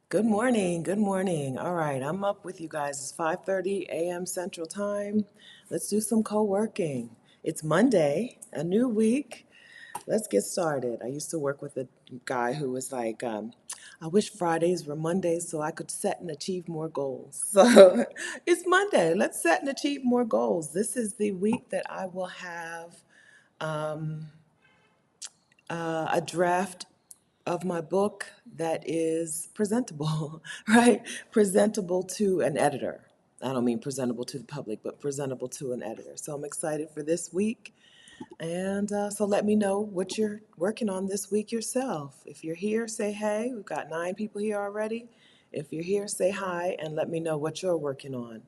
Good morning. Good morning. All right, I'm up with you guys. It's 5:30 a.m. Central Time. Let's do some co-working. It's Monday, a new week. Let's get started. I used to work with a guy who was like, I wish Fridays were Mondays so I could set and achieve more goals. So it's Monday. Let's set and achieve more goals. This is the week that I will have a draft of my book that is presentable, right? Presentable to an editor. I don't mean presentable to the public, but presentable to an editor. So I'm excited for this week. And so let me know what you're working on this week yourself. If you're here, say hey. We've got 9 people here already. If you're here, say hi and let me know what you're working on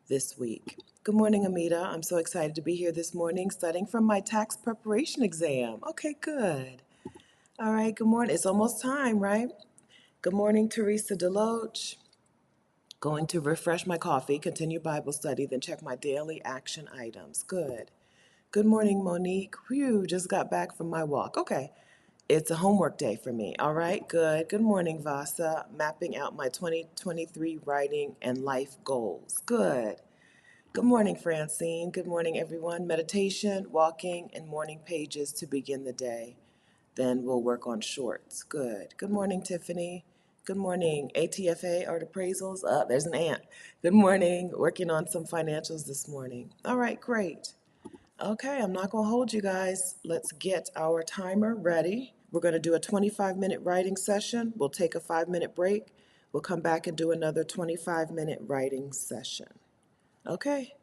this week. Good morning, Amita. I'm so excited to be here this morning studying for my tax preparation exam. Okay, good. All right, good morning. It's almost time, right? Good morning, Teresa Deloach. Going to refresh my coffee, continue Bible study, then check my daily action items. Good. Good morning, Monique. Whew, just got back from my walk. Okay, it's a homework day for me. All right, good. Good morning, Vasa. Mapping out my 2023 writing and life goals. Good. Good morning, Francine. Good morning, everyone. Meditation, walking, and morning pages to begin the day. Then we'll work on shorts. Good. Good morning, Tiffany. Good morning, ATFA, Art Appraisals. There's an ant. Good morning. Working on some financials this morning. All right, great. Okay, I'm not going to hold you guys. Let's get our timer ready. We're going to do a 25-minute writing session. We'll take a 5-minute break. We'll come back and do another 25-minute writing session. Okay.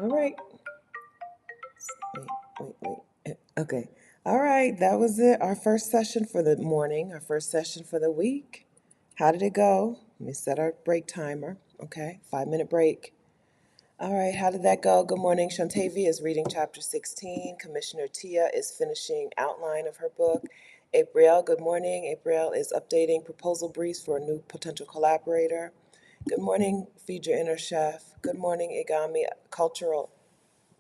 All right. Wait. Okay. All right. That was it. Our first session for the morning, our first session for the week. How did it go? Let me set our break timer. Okay. 5-minute break. All right. How did that go? Good morning. Shantavia is reading chapter 16. Commissioner Tia is finishing outline of her book. April, good morning. April is updating proposal briefs for a new potential collaborator. Good morning, Feed Your Inner Chef. Good morning, Igami, cultural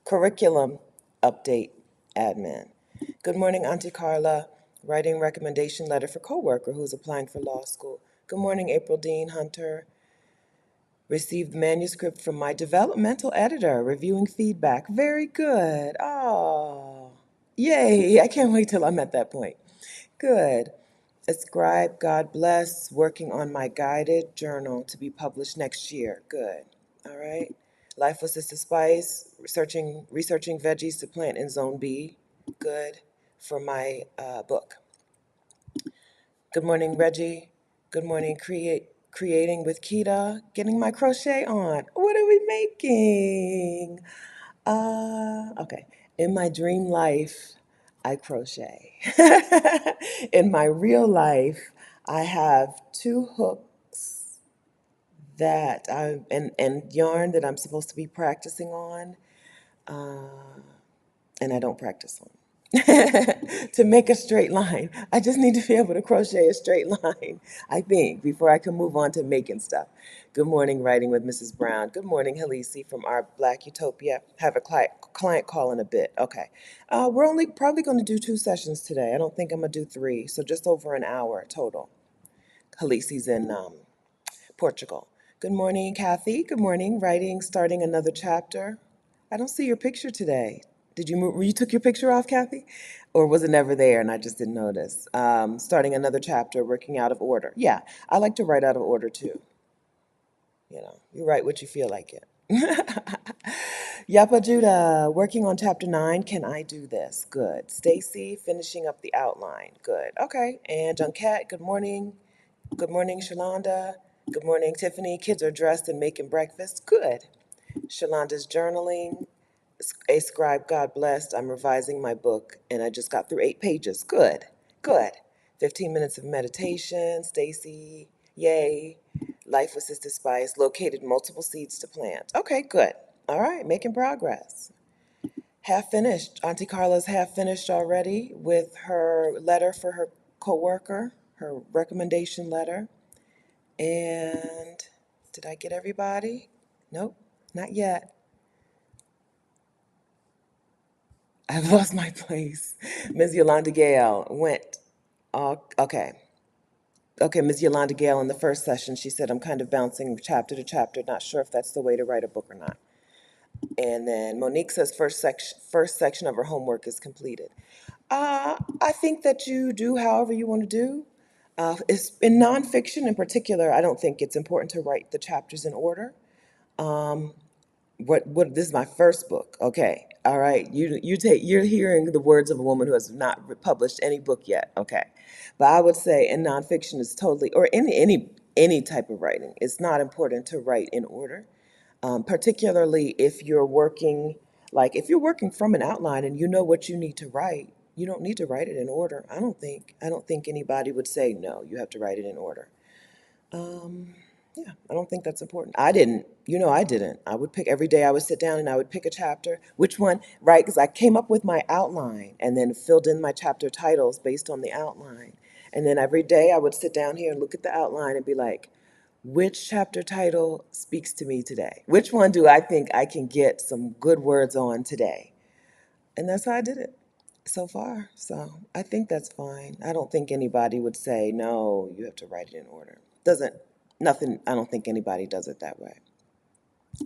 curriculum update admin. Good morning, Auntie Carla, writing recommendation letter for coworker who's applying for law school. Good morning, April Dean Hunter. Received manuscript from my developmental editor, reviewing feedback. Very good. Oh, yay. I can't wait till I'm at that point. Good. Ascribe, God bless, working on my guided journal to be published next year. Good. All right. Life with Sister Spice, researching veggies to plant in Zone B. Good for my book. Good morning, Reggie. Good morning, creating with Kita. Getting my crochet on. What are we making? Okay. In my dream life, I crochet. In my real life, I have 2 hooks that and yarn that I'm supposed to be practicing on, and I don't practice on to make a straight line. I just need to be able to crochet a straight line, I think, before I can move on to making stuff. Good morning, writing with Mrs. Brown. Good morning, Halisi from our Black Utopia. Have a client call in a bit. Okay. We're only probably going to do 2 sessions today. I don't think I'm going to do 3, so just over an hour total. Halisi's in Portugal. Good morning, Kathy. Good morning, writing, starting another chapter. I don't see your picture today. Did you move? You took your picture off, Kathy? Or was it never there and I just didn't notice? Starting another chapter, working out of order. Yeah, I like to write out of order too. You know, you write what you feel like it. Yapa Judah, working on chapter 9. Can I do this? Good. Stacy, finishing up the outline. Good. Okay. And Junket, good morning. Good morning, Shalonda. Good morning, Tiffany. Kids are dressed and making breakfast. Good. Shalonda's journaling. A scribe, God blessed. I'm revising my book and I just got through 8 pages. Good. Good. 15 minutes of meditation. Stacy, yay. Life with Sister Spice. Located multiple seeds to plant. Okay, good. All right, making progress. Half finished. Auntie Carla's half finished already with her letter for her coworker, her recommendation letter. And did I get everybody? Nope, not yet. I've lost my place. Ms. Yolanda Gale went. Okay. Okay, Ms. Yolanda Gale in the first session, she said, I'm kind of bouncing chapter to chapter, not sure if that's the way to write a book or not. And then Monique says first section of her homework is completed. I think that you do however you want to do. It's, in nonfiction in particular, I don't think it's important to write the chapters in order. What this is my first book. Okay. All right. You're hearing the words of a woman who has not published any book yet. Okay. But I would say in nonfiction is totally, or any type of writing, it's not important to write in order. Particularly if you're working, like if you're working from an outline and you know what you need to write, you don't need to write it in order. I don't think anybody would say no, you have to write it in order. Yeah, I don't think that's important. I didn't, I didn't. I would pick every day, I would sit down and I would pick a chapter, which one, right? Because I came up with my outline and then filled in my chapter titles based on the outline. And then every day I would sit down here and look at the outline and be like, which chapter title speaks to me today? Which one do I think I can get some good words on today? And that's how I did it so far. So I think that's fine. I don't think anybody would say, no, you have to write it in order. Doesn't, nothing, I don't think anybody does it that way.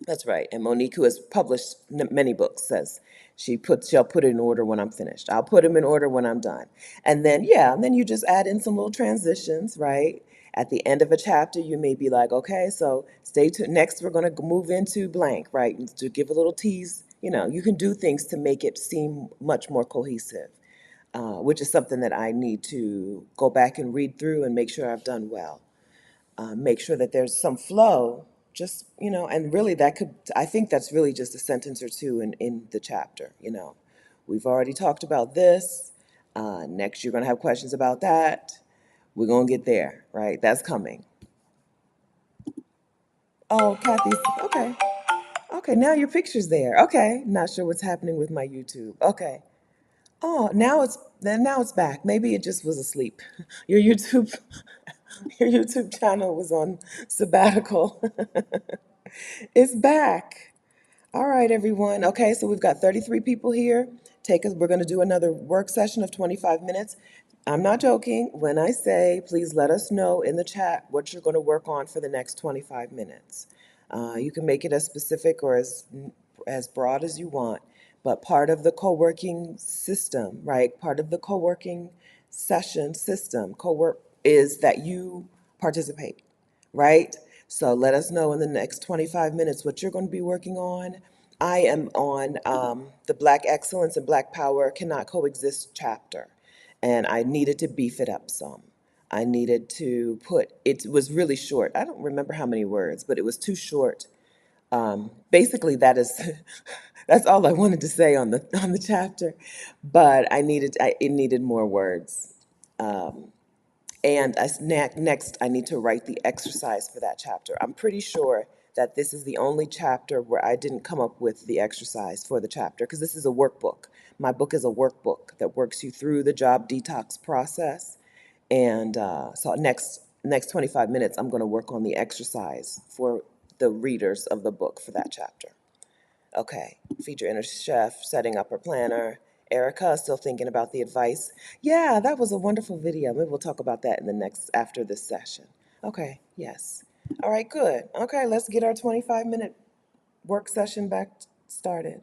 That's right. And Monique, who has published many books, says she'll put it in order when I'm finished. I'll put them in order when I'm done. And then, yeah, and then you just add in some little transitions, right? At the end of a chapter, you may be like, okay, so stay tuned. Next, we're going to move into blank, right? And to give a little tease, you can do things to make it seem much more cohesive, which is something that I need to go back and read through and make sure I've done well. Make sure that there's some flow, just, and really that could, I think that's really just a sentence or two in the chapter, We've already talked about this. Next, you're going to have questions about that. We're going to get there, right? That's coming. Oh, Kathy's, okay. Okay, now your picture's there. Okay, not sure what's happening with my YouTube. Okay. Oh, now it's back. Maybe it just was asleep. Your YouTube your YouTube channel was on sabbatical. It's back. All right, everyone. Okay, so we've got 33 people here. We're going to do another work session of 25 minutes. I'm not joking when I say please let us know in the chat what you're going to work on for the next 25 minutes. You can make it as specific or as broad as you want, but part of the co-working system, right? Part of the co-working session system, co-work is that you participate, right? So let us know in the next 25 minutes what you're going to be working on. I am on the Black Excellence and Black Power Cannot Coexist chapter, and I needed to beef it up some. I needed to it was really short. I don't remember how many words, but it was too short. Basically, that's all I wanted to say on the chapter, but it needed more words. And next, I need to write the exercise for that chapter. I'm pretty sure that this is the only chapter where I didn't come up with the exercise for the chapter because this is a workbook. My book is a workbook that works you through the job detox process. And so next 25 minutes, I'm going to work on the exercise for the readers of the book for that chapter. Okay, feed your inner chef, setting up her planner. Erica, still thinking about the advice. Yeah, that was a wonderful video. Maybe we'll talk about that in the next, after this session. Okay, yes. All right, good. Okay, let's get our 25-minute work session back started.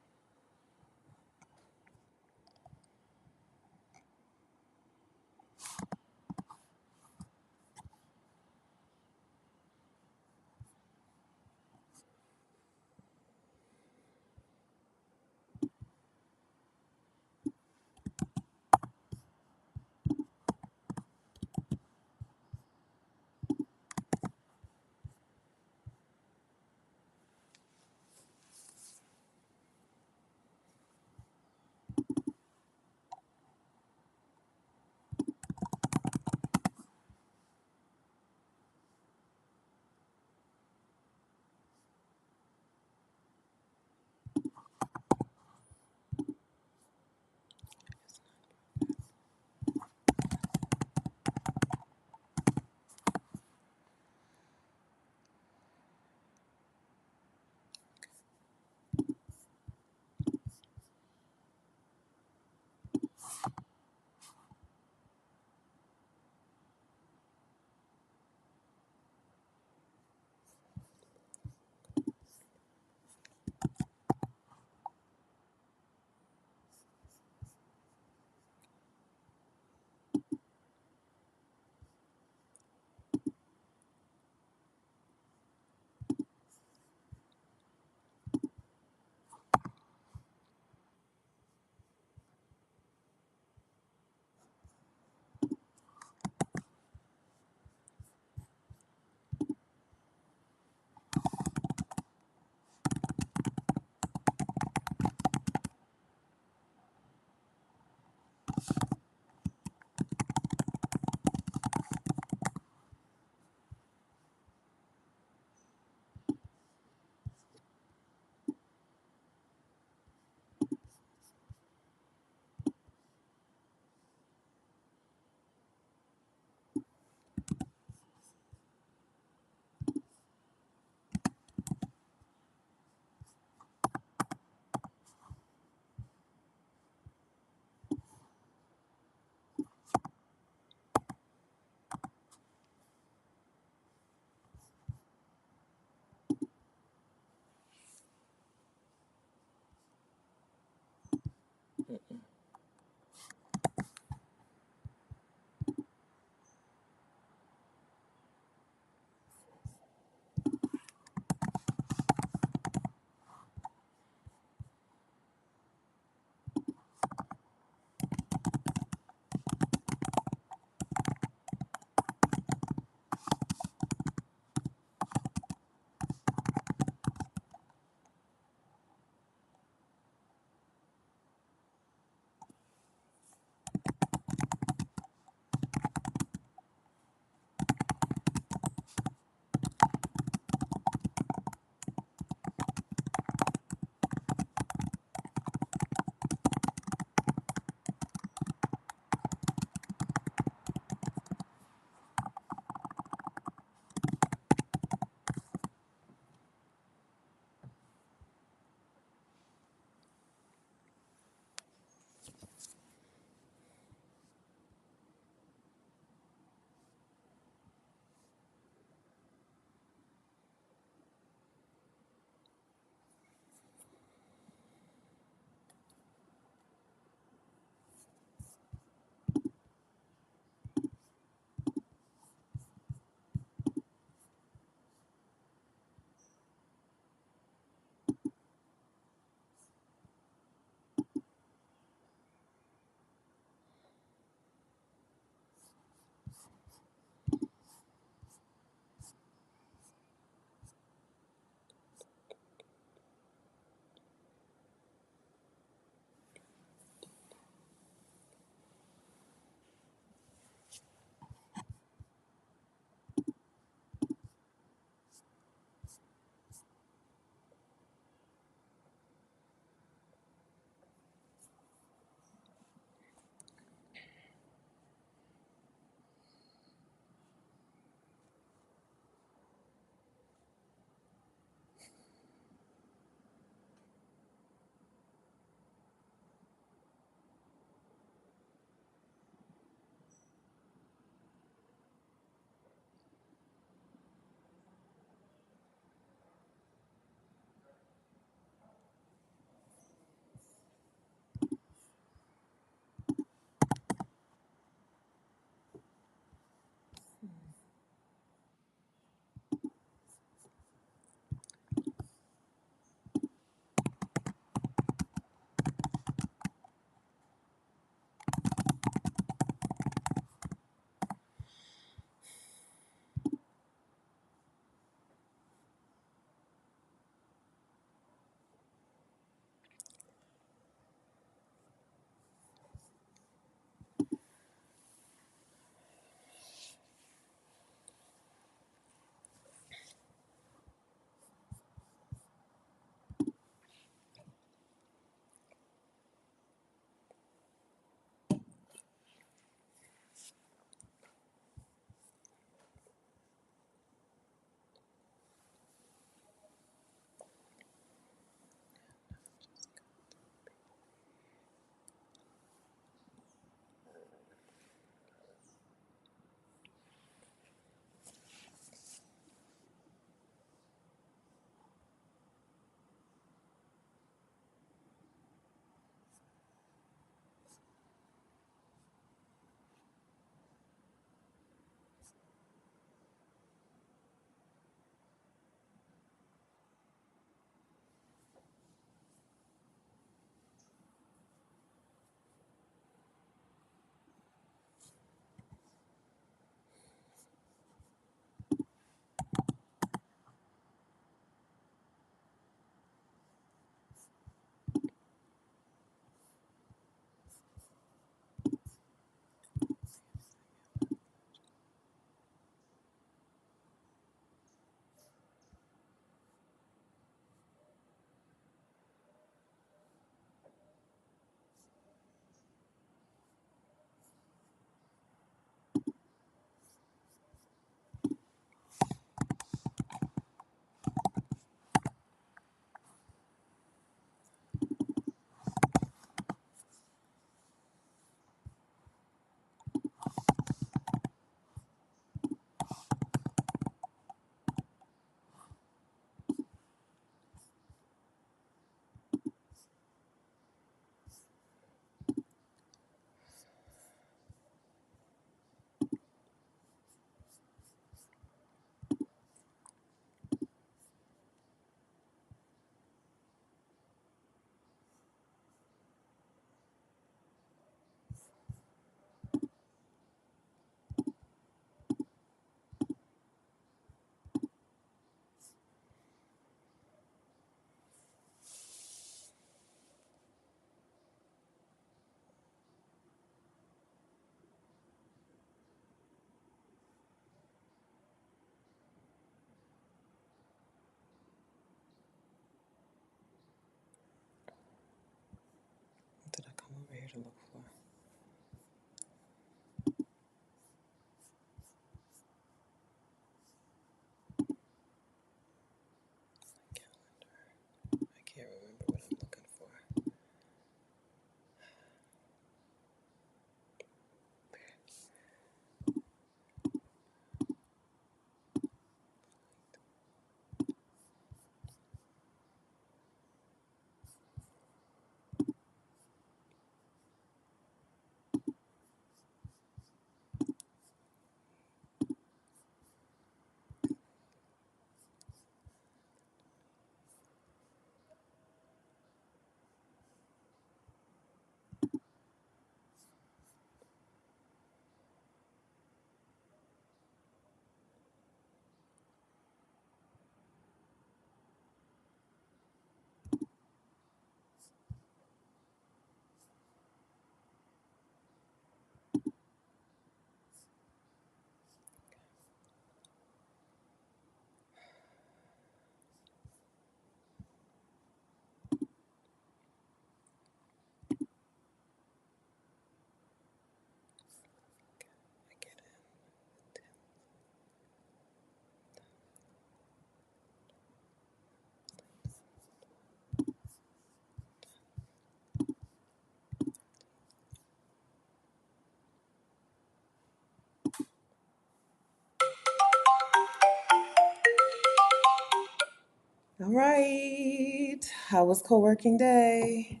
All right. How was co-working day?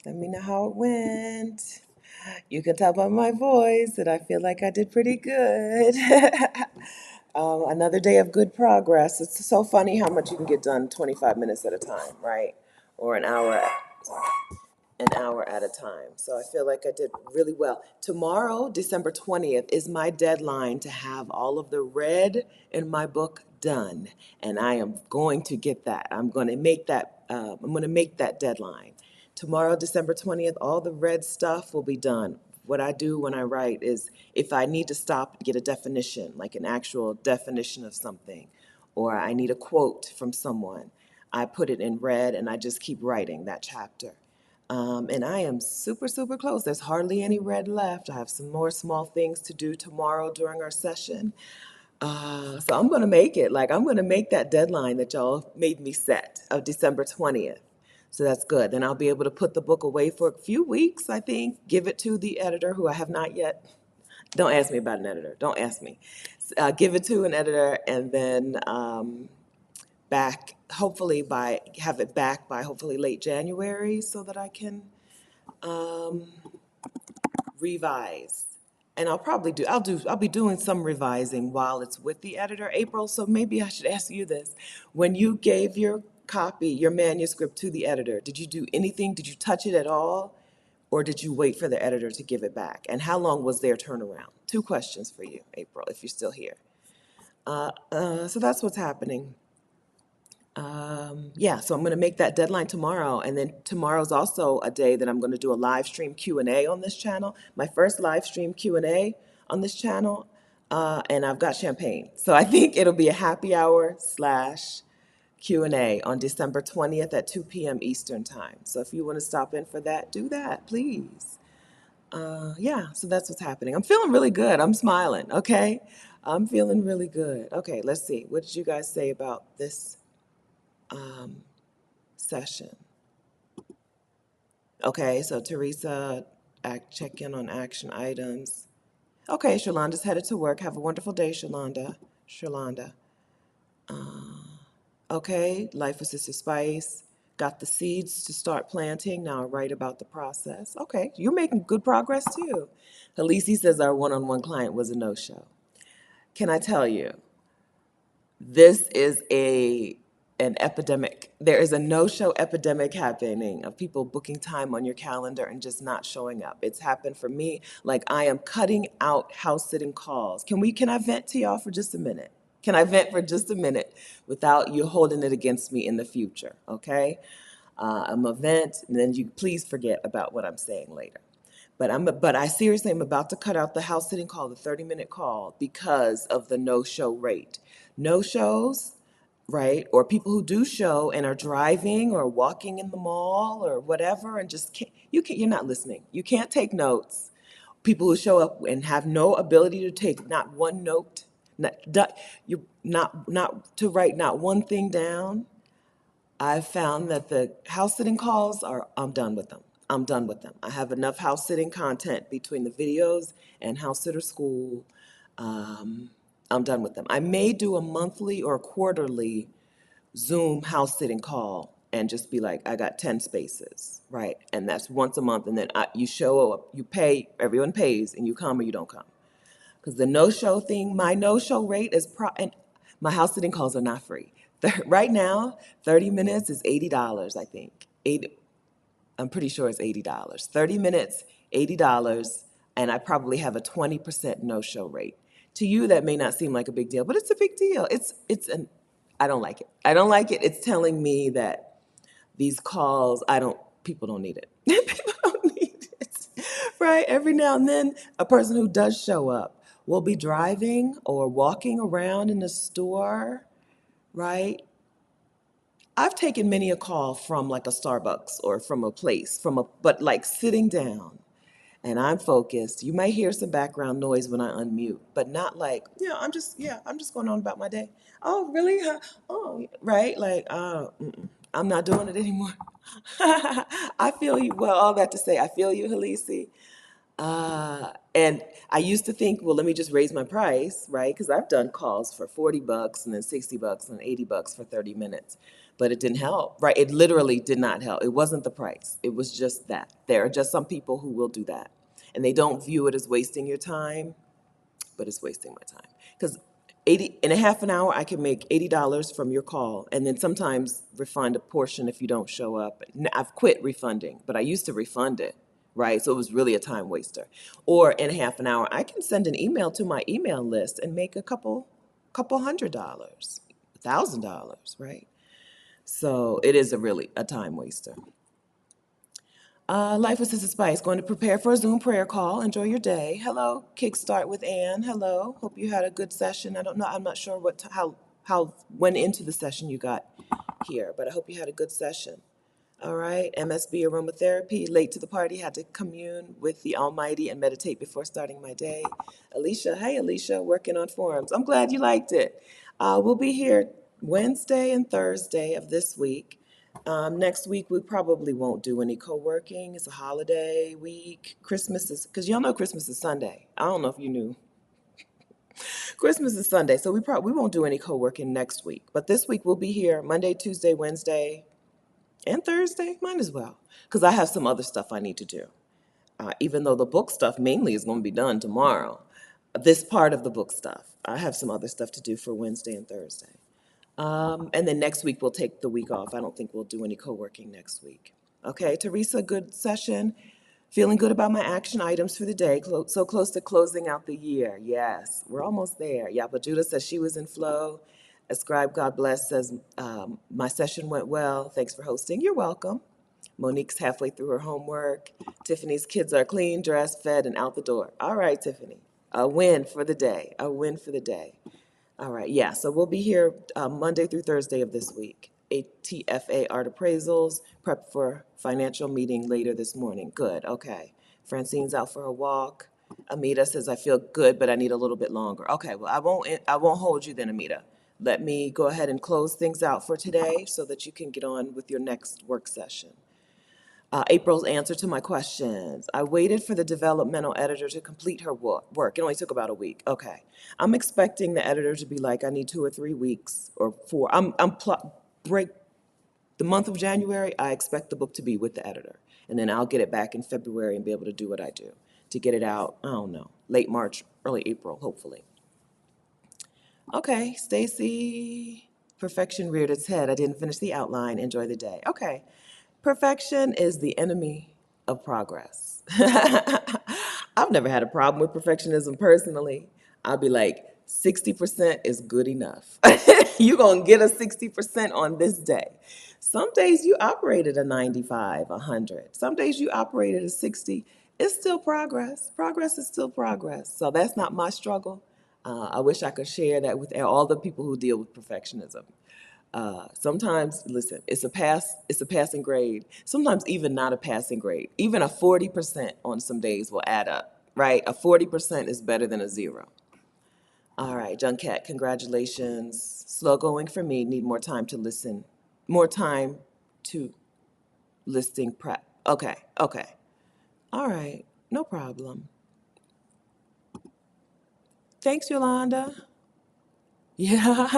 Let me know how it went. You can tell by my voice that I feel like I did pretty good. Another day of good progress. It's so funny how much you can get done 25 minutes at a time, right? Or an hour at a time. So I feel like I did really well. Tomorrow, December 20th, is my deadline to have all of the red in my book done. And I am going to get that. I'm going to make that deadline. Tomorrow, December 20th, all the red stuff will be done. What I do when I write is if I need to stop and get a definition, like an actual definition of something, or I need a quote from someone, I put it in red and I just keep writing that chapter. And I am super, super close. There's hardly any red left. I have some more small things to do tomorrow during our session. So I'm going to make it. Like, I'm going to make that deadline that y'all made me set of December 20th. So that's good. Then I'll be able to put the book away for a few weeks, I think, give it to the editor who I have not yet. Don't ask me about an editor. Don't ask me. Give it to an editor and then have it back by hopefully late January so that I can revise. And I'll be doing some revising while it's with the editor, April, so maybe I should ask you this. When you gave your manuscript to the editor, did you do anything? Did you touch it at all? Or did you wait for the editor to give it back? And how long was their turnaround? Two questions for you, April, if you're still here. So that's what's happening. Yeah, so I'm going to make that deadline tomorrow, and then tomorrow's also a day that I'm going to do a live stream Q&A on this channel. My first live stream Q&A on this channel, and I've got champagne. So I think it'll be a happy hour slash Q&A on December 20th at 2 p.m. Eastern time. So if you want to stop in for that, do that, please. Yeah, so that's what's happening. I'm feeling really good. I'm smiling, okay? I'm feeling really good. Okay, let's see. What did you guys say about this session? Okay, so Teresa, check in on action items. Okay, Shalonda's headed to work. Have a wonderful day, Shalonda. Shalonda. Okay, Life with Sister Spice. Got the seeds to start planting. Now I'll write about the process. Okay, you're making good progress too. Halisi says our one-on-one client was a no-show. Can I tell you, this is an epidemic. There is a no-show epidemic happening of people booking time on your calendar and just not showing up. It's happened for me. Like, I am cutting out house sitting calls. Can I vent to y'all for just a minute? Can I vent for just a minute without you holding it against me in the future? Okay? I'm a vent, and then you please forget about what I'm saying later. But I seriously am about to cut out the house sitting call, the 30-minute call, because of the no-show rate. No shows, right? Or people who do show and are driving or walking in the mall or whatever, and just you're not listening. You can't take notes. People who show up and have no ability to take not one note, not to write not one thing down. I've found that the house sitting calls I'm done with them. I'm done with them. I have enough house sitting content between the videos and house sitter school. I'm done with them. I may do a monthly or quarterly Zoom house sitting call and just be like, I got 10 spaces, right? And that's once a month. And then you show up, you pay, everyone pays, and you come or you don't come. Because the no-show thing, my no-show rate is and my house sitting calls are not free. Right now, 30 minutes is $80, I think. I'm pretty sure it's $80. 30 minutes, $80, and I probably have a 20% no-show rate. To you, that may not seem like a big deal, but it's a big deal. I don't like it. I don't like it. It's telling me that these calls, people don't need it. People don't need it, right? Every now and then, a person who does show up will be driving or walking around in the store, right? I've taken many a call from like a Starbucks or from a place, but like sitting down and I'm focused. You might hear some background noise when I unmute, but not like, I'm just going on about my day. Oh, really? Huh? Oh, right? Like, I'm not doing it anymore. I feel you. Well, all that to say, I feel you, Halisi. And I used to think, well, let me just raise my price, right? Because I've done calls for $40 and then $60 and $80 for 30 minutes. but it didn't help, right? It literally did not help. It wasn't the price. It was just that. There are just some people who will do that. And they don't view it as wasting your time, but it's wasting my time. Because 80 in a half an hour, I can make $80 from your call, and then sometimes refund a portion if you don't show up. I've quit refunding, but I used to refund it, right? So it was really a time waster. Or in a half an hour, I can send an email to my email list and make a couple $100, $1,000, right? So it is a time waster. Life with Sister Spice, going to prepare for a Zoom prayer call. Enjoy your day. Hello, Kickstart with Ann. Hello. Hope you had a good session. I don't know. I'm not sure how when into the session you got here, but I hope you had a good session. All right. MSB aromatherapy. Late to the party. Had to commune with the Almighty and meditate before starting my day. Alicia. Hey, Alicia. Working on forums. I'm glad you liked it. We'll be here Wednesday and Thursday of this week. Next week, we probably won't do any co-working. It's a holiday week. Christmas is, because y'all know Christmas is Sunday. I don't know if you knew. Christmas is Sunday, so we won't do any co-working next week. But this week, we'll be here Monday, Tuesday, Wednesday, and Thursday. Might as well, because I have some other stuff I need to do. Even though the book stuff mainly is going to be done tomorrow, this part of the book stuff, I have some other stuff to do for Wednesday and Thursday. And then next week, we'll take the week off. I don't think we'll do any co-working next week. Okay, Teresa, good session. Feeling good about my action items for the day. So close to closing out the year. Yes, we're almost there. Yapa Judah says she was in flow. Ascribe God Bless says, my session went well. Thanks for hosting. You're welcome. Monique's halfway through her homework. Tiffany's kids are clean, dressed, fed, and out the door. All right, Tiffany. A win for the day. A win for the day. All right, yeah, so we'll be here Monday through Thursday of this week. ATFA art appraisals, prep for financial meeting later this morning. Good, okay. Francine's out for a walk. Amita says, I feel good, but I need a little bit longer. Okay, well, I won't hold you then, Amita. Let me go ahead and close things out for today so that you can get on with your next work session. April's answer to my questions. I waited for the developmental editor to complete her work. It only took about a week. Okay. I'm expecting the editor to be like, I need 2 or 3 weeks or 4. Break the month of January, I expect the book to be with the editor. And then I'll get it back in February and be able to do what I do to get it out, I don't know, late March, early April, hopefully. Okay, Stacy. Perfection reared its head. I didn't finish the outline. Enjoy the day. Okay. Perfection is the enemy of progress. I've never had a problem with perfectionism personally. I'll be like, 60% is good enough. You're going to get a 60% on this day. Some days you operate at a 95, 100. Some days you operate at a 60. It's still progress. Progress is still progress. So that's not my struggle. I wish I could share that with all the people who deal with perfectionism. Sometimes, listen, it's a passing grade. Sometimes even not a passing grade. Even a 40% on some days will add up, right? A 40% is better than a 0. All right, Junket, congratulations. Slow going for me. Need more time to listen. More time to listing prep. Okay. All right, no problem. Thanks, Yolanda. Yeah,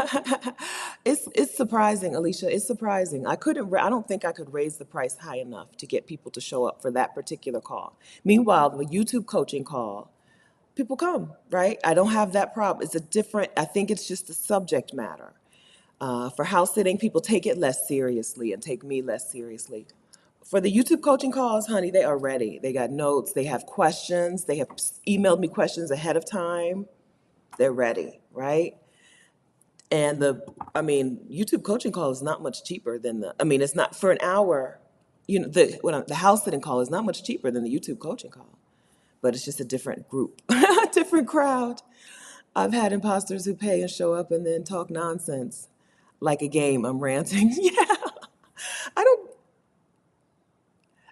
it's surprising, Alicia. It's surprising. I don't think I could raise the price high enough to get people to show up for that particular call. Meanwhile, the YouTube coaching call, people come, right? I don't have that problem. I think it's just the subject matter. For house sitting, people take it less seriously and take me less seriously. For the YouTube coaching calls, honey, they are ready. They got notes, they have questions, they have emailed me questions ahead of time. They're ready, right? And YouTube coaching call is not much cheaper than it's not for an hour. The house sitting call is not much cheaper than the YouTube coaching call, but it's just a different group, a different crowd. I've had imposters who pay and show up and then talk nonsense, like a game. I'm ranting. Yeah, I don't.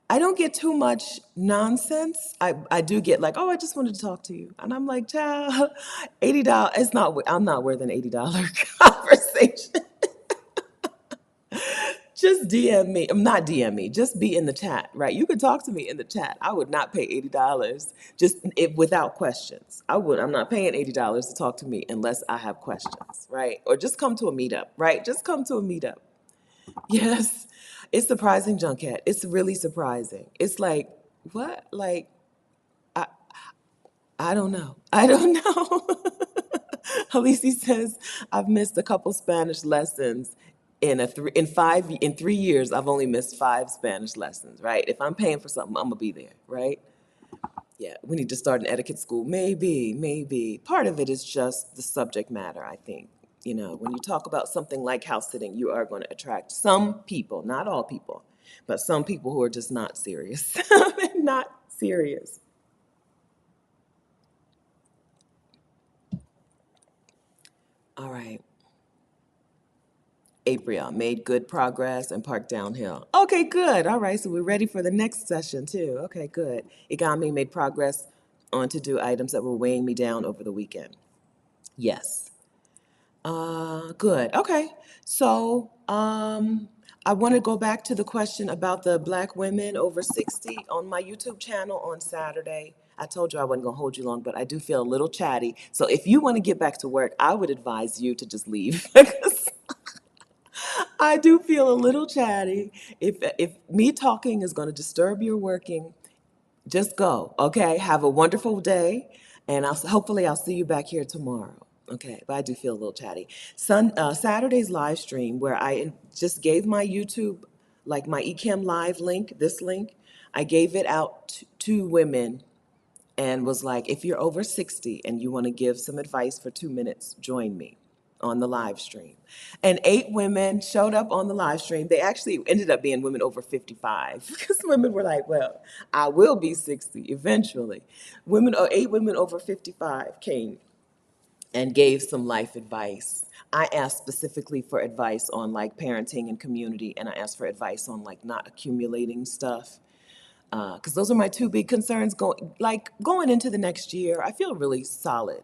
I don't get too much nonsense. I do get like, oh, I just wanted to talk to you, and I'm like, child, $80. It's not. I'm not worth an $80 conversation. Just DM me. Not DM me. Just be in the chat, right? You could talk to me in the chat. I would not pay $80 without questions. I'm not paying $80 to talk to me unless I have questions, right? Or just come to a meetup, right? Just come to a meetup. Yes, it's surprising, Junket. It's really surprising. It's like, what? Like, I don't know. I don't know. Alicia says, I've missed a couple Spanish lessons in 3 years. I've only missed 5 Spanish lessons, right? If I'm paying for something, I'm gonna be there, right? Yeah, we need to start an etiquette school. Maybe. Part of it is just the subject matter, I think. When you talk about something like house sitting, you are going to attract some people, not all people, but some people who are just not serious. Not serious. All right. April made good progress and parked downhill. Okay, good. All right, so we're ready for the next session too. Okay, good. Igami made progress on to do items that were weighing me down over the weekend. Yes. Good. Okay. So, I want to go back to the question about the black women over 60 on my YouTube channel on Saturday. I told you I wasn't going to hold you long, but I do feel a little chatty. So if you want to get back to work, I would advise you to just leave because I do feel a little chatty. If me talking is going to disturb your working, just go. Okay. Have a wonderful day, and hopefully I'll see you back here tomorrow. Okay, but I do feel a little chatty. Saturday's live stream where I just gave my YouTube, like my Ecamm Live link, this link, I gave it out to women and was like, if you're over 60 and you want to give some advice for 2 minutes, join me on the live stream. And 8 women showed up on the live stream. They actually ended up being women over 55 because women were like, well, I will be 60 eventually. 8 women over 55 came and gave some life advice. I asked specifically for advice on like parenting and community, and I asked for advice on like not accumulating stuff because those are my two big concerns going into the next year. I feel really solid.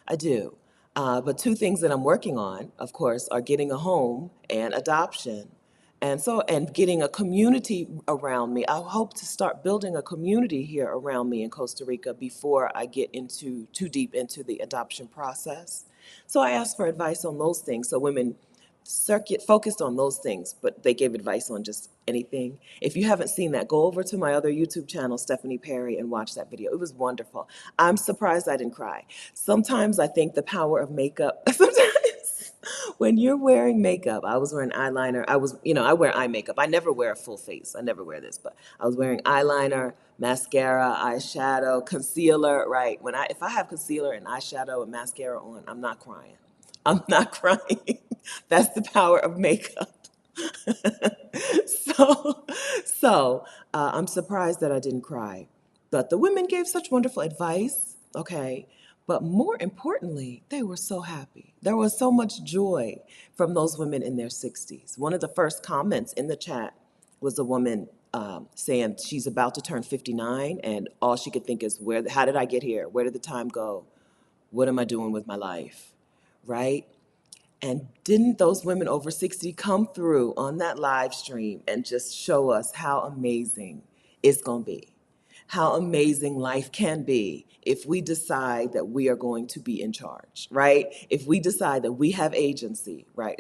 I do. But two things that I'm working on, of course, are getting a home and adoption. And getting a community around me. I hope to start building a community here around me in Costa Rica before I get into too deep into the adoption process. So I asked for advice on those things. So women circuit focused on those things, but they gave advice on just anything. If you haven't seen that, go over to my other YouTube channel, Stephanie Perry, and watch that video. It was wonderful. I'm surprised I didn't cry. Sometimes I think the power of makeup, sometimes when you're wearing makeup, I was wearing eyeliner. I wear eye makeup. I never wear a full face. I never wear this, but I was wearing eyeliner, mascara, eyeshadow, concealer, right? If I have concealer and eyeshadow and mascara on, I'm not crying. I'm not crying. That's the power of makeup. so, so I'm surprised that I didn't cry. But the women gave such wonderful advice, okay? But more importantly, they were so happy. There was so much joy from those women in their 60s. One of the first comments in the chat was a woman saying she's about to turn 59, and all she could think is, how did I get here? Where did the time go? What am I doing with my life? Right? And didn't those women over 60 come through on that live stream and just show us how amazing it's going to be? How amazing life can be if we decide that we are going to be in charge, right? If we decide that we have agency, right?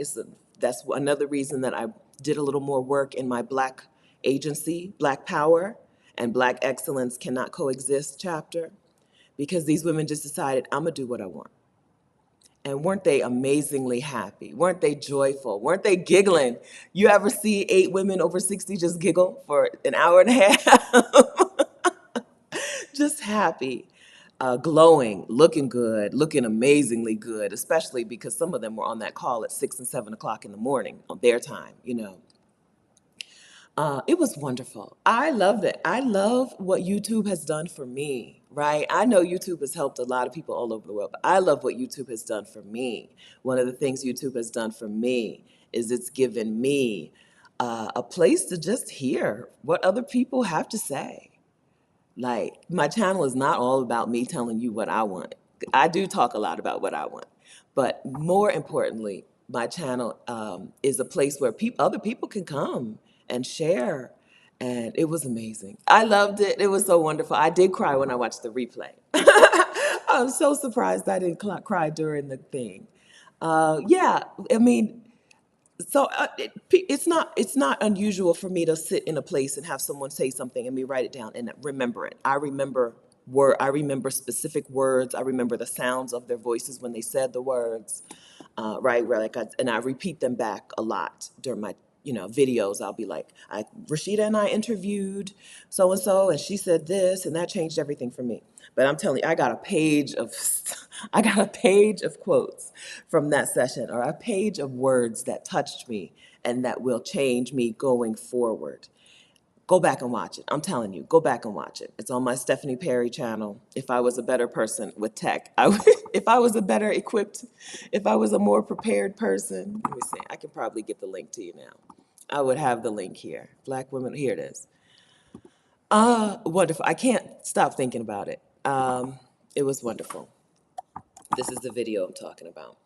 That's another reason that I did a little more work in my Black agency, Black power, and Black excellence cannot coexist chapter, because these women just decided, I'm going to do what I want. And weren't they amazingly happy? Weren't they joyful? Weren't they giggling? You ever see 8 women over 60 just giggle for an hour and a half? Just happy, glowing, looking good, looking amazingly good, especially because some of them were on that call at 6 and 7 o'clock in the morning on their time. It was wonderful. I loved it. I love what YouTube has done for me, right? I know YouTube has helped a lot of people all over the world, but I love what YouTube has done for me. One of the things YouTube has done for me is it's given me a place to just hear what other people have to say. Like, my channel is not all about me telling you what I want. I do talk a lot about what I want. But more importantly, my channel is a place where other people can come and share. And it was amazing. I loved it. It was so wonderful. I did cry when I watched the replay. I'm so surprised I didn't cry during the thing. Yeah, I mean, So it's not unusual for me to sit in a place and have someone say something and me write it down and remember it. I remember specific words. I remember the sounds of their voices when they said the words. Right, where and I repeat them back a lot during my videos. I'll be like, Rashida and I interviewed so and so, and she said this, and that changed everything for me. But I'm telling you, I got a page of I got a page of quotes from that session, or a page of words that touched me and that will change me going forward. Go back and watch it. I'm telling you, go back and watch it. It's on my Stephanie Perry channel. If I was a better person with tech, if I was a better equipped, if I was a more prepared person, let me see, I can probably get the link to you now. I would have the link here. Black women, here it is. Wonderful. I can't stop thinking about it. It was wonderful. This is the video I'm talking about.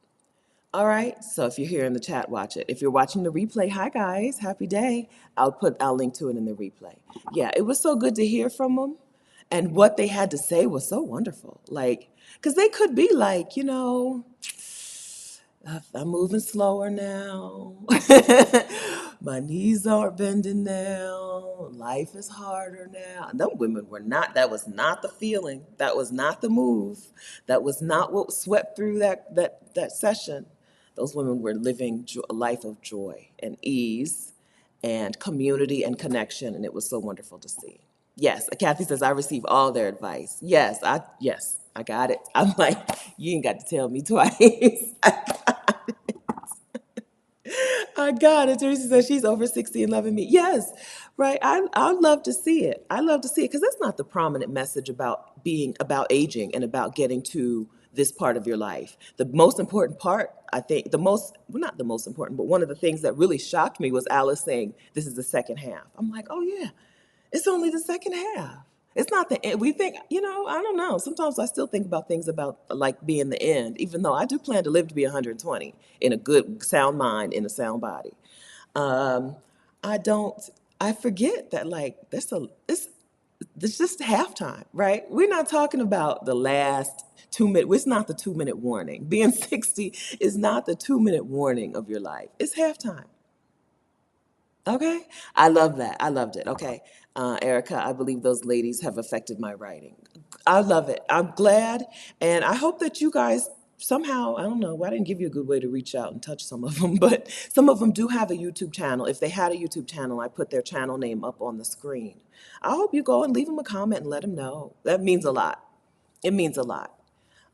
All right, so if you're here in the chat, watch it. If you're watching the replay, hi guys, happy day. I'll link to it in the replay. Yeah, it was so good to hear from them, and what they had to say was so wonderful. Like, because they could be like, I'm moving slower now. My knees aren't bending now. Life is harder now. Them women were not, that was not the feeling. That was not the move. That was not what swept through that session. Those women were living a life of joy and ease and community and connection, and it was so wonderful to see. Yes, Kathy says, I receive all their advice. Yes, I got it. I'm like, you ain't got to tell me twice. I got it. Teresa says she's over 60 and loving me. Yes, right. I love to see it. I love to see it because that's not the prominent message about about aging and about getting to this part of your life. The most important part, I think, well, not the most important, but one of the things that really shocked me was Alice saying, this is the second half. I'm like, oh yeah, it's only the second half. It's not the end. We think, I don't know. Sometimes I still think about things about like being the end, even though I do plan to live to be 120 in a good, sound mind, in a sound body. Um, I don't, I forget that like it's just halftime, right? We're not talking about the last 2 minutes. It's not the 2 minute warning. Being 60 is not the 2 minute warning of your life. It's halftime. Okay. I love that. I loved it. Okay. Erica, I believe those ladies have affected my writing. I love it. I'm glad. And I hope that you guys somehow, I don't know, I didn't give you a good way to reach out and touch some of them, but some of them do have a YouTube channel. If they had a YouTube channel, I put their channel name up on the screen. I hope you go and leave them a comment and let them know. That means a lot. It means a lot.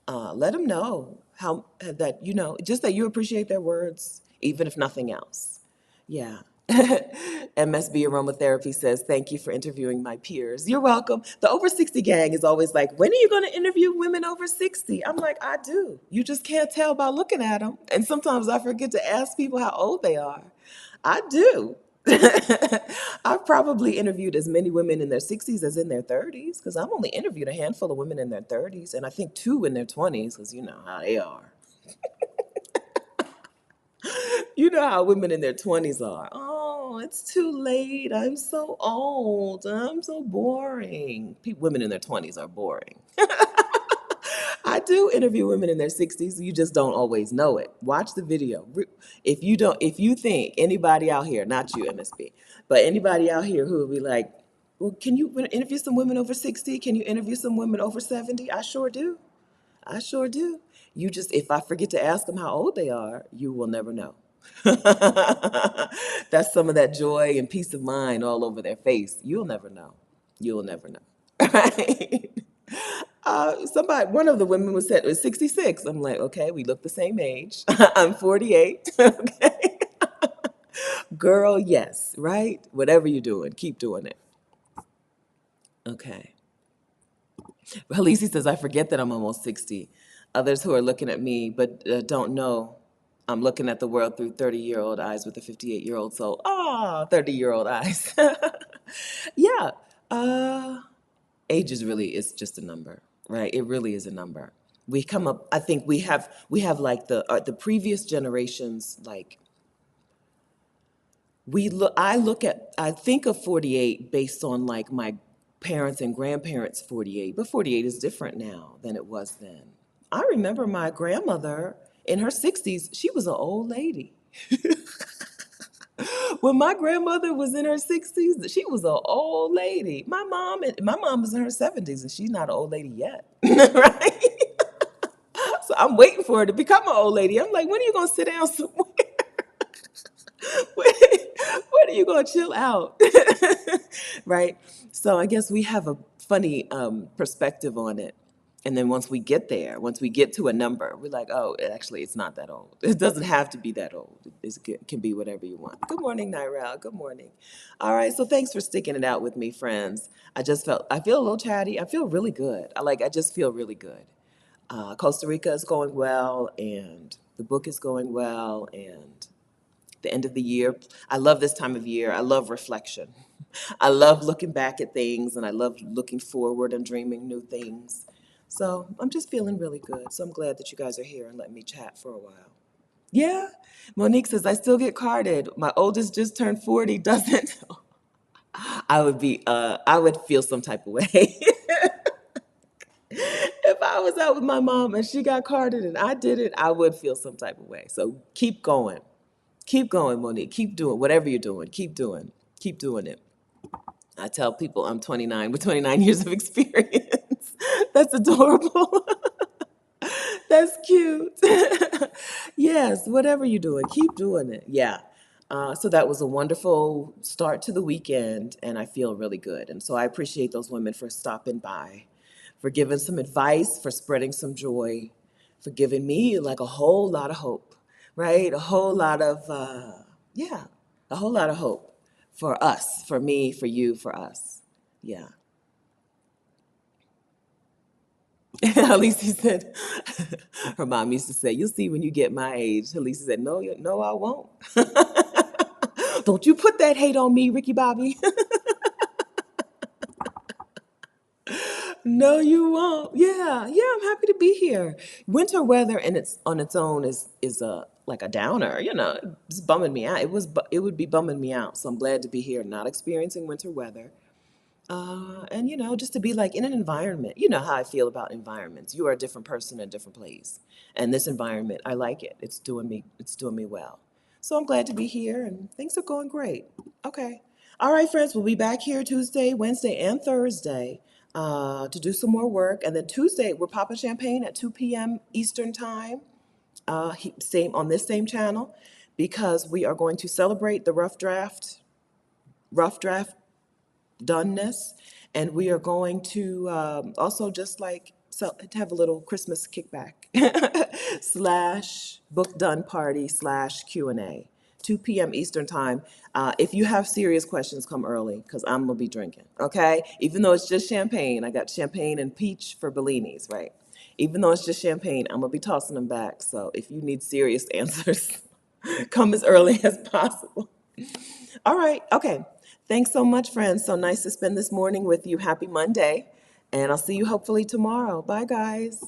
Let them know how that, just that you appreciate their words, even if nothing else. Yeah. MSB Aromatherapy says, thank you for interviewing my peers. You're welcome. The over 60 gang is always like, when are you going to interview women over 60? I'm like, I do. You just can't tell by looking at them. And sometimes I forget to ask people how old they are. I do. I've probably interviewed as many women in their 60s as in their 30s, because I've only interviewed a handful of women in their 30s, and I think 2 in their 20s, because you know how they are. You know how women in their 20s are. Oh, it's too late. I'm so old. I'm so boring. Women in their 20s are boring. I do interview women in their 60s. You just don't always know it. Watch the video. If you think anybody out here, not you, MSB, but anybody out here who will be like, well, can you interview some women over 60? Can you interview some women over 70? I sure do. I sure do. If I forget to ask them how old they are, you will never know. That's some of that joy and peace of mind all over their face. You'll never know. You'll never know. Right? One of the women was 66. I'm like, okay, we look the same age. I'm 48. Okay. Girl, yes, right? Whatever you're doing, keep doing it. Okay. Halisi says, I forget that I'm almost 60. Others who are looking at me but don't know I'm looking at the world through 30-year-old eyes with a 58-year-old soul. 30-year-old eyes. Yeah. Age is just a number, right? It really is a number. We come up, I think we have like the previous generations, like I think of 48 based on like my parents and grandparents' 48, but 48 is different now than it was then. I remember my grandmother in her 60s, she was an old lady. When my grandmother was in her 60s, she was an old lady. My mom is in her 70s and she's not an old lady yet. Right? So I'm waiting for her to become an old lady. I'm like, when are you gonna sit down somewhere? when, when are you gonna chill out? Right? So I guess we have a funny perspective on it. And then once we get there, once we get to a number, we're like, oh, actually, it's not that old. It doesn't have to be that old. It can be whatever you want. Good morning, Nirel. Good morning. All right, so thanks for sticking it out with me, friends. I feel a little chatty. I feel really good. I just feel really good. Costa Rica is going well, and the book is going well, and the end of the year. I love this time of year. I love reflection. I love looking back at things, and I love looking forward and dreaming new things. So I'm just feeling really good. So I'm glad that you guys are here and let me chat for a while. Yeah. Monique says, I still get carded. My oldest just turned 40, doesn't. I would feel some type of way. If I was out with my mom and she got carded and I did it, I would feel some type of way. So keep going. Keep going, Monique. Keep doing whatever you're doing. Keep doing. Keep doing it. I tell people I'm 29 with 29 years of experience. That's adorable. That's cute. Yes, whatever you're doing, keep doing it. Yeah. So that was a wonderful start to the weekend, and I feel really good. And so I appreciate those women for stopping by, for giving some advice, for spreading some joy, for giving me like a whole lot of hope, right? A whole lot of, yeah, a whole lot of hope for us, for me, for you, for us. Yeah. Halisi said, her mom used to say, you'll see when you get my age. Halisi said, no, no, I won't. Don't you put that hate on me, Ricky Bobby. No, you won't. Yeah, yeah, I'm happy to be here. Winter weather and it's on its own is a like a downer, it's bumming me out. It would be bumming me out. So I'm glad to be here, not experiencing winter weather. And just to be like in an environment, you know how I feel about environments. You are a different person in a different place. And this environment, I like it. It's doing me well. So I'm glad to be here and things are going great. Okay. All right, friends, we'll be back here Tuesday, Wednesday, and Thursday to do some more work. And then Tuesday, we're popping champagne at 2 p.m. Eastern Time, same on this same channel, because we are going to celebrate the rough draft doneness. And we are going to also just like to have a little Christmas kickback slash book done party slash Q&A. 2 p.m. Eastern Time. If you have serious questions, come early because I'm going to be drinking, okay? Even though it's just champagne, I got champagne and peach for Bellinis, right? Even though it's just champagne, I'm going to be tossing them back. So if you need serious answers, come as early as possible. All right. Okay. Thanks so much, friends. So nice to spend this morning with you. Happy Monday. And I'll see you hopefully tomorrow. Bye, guys.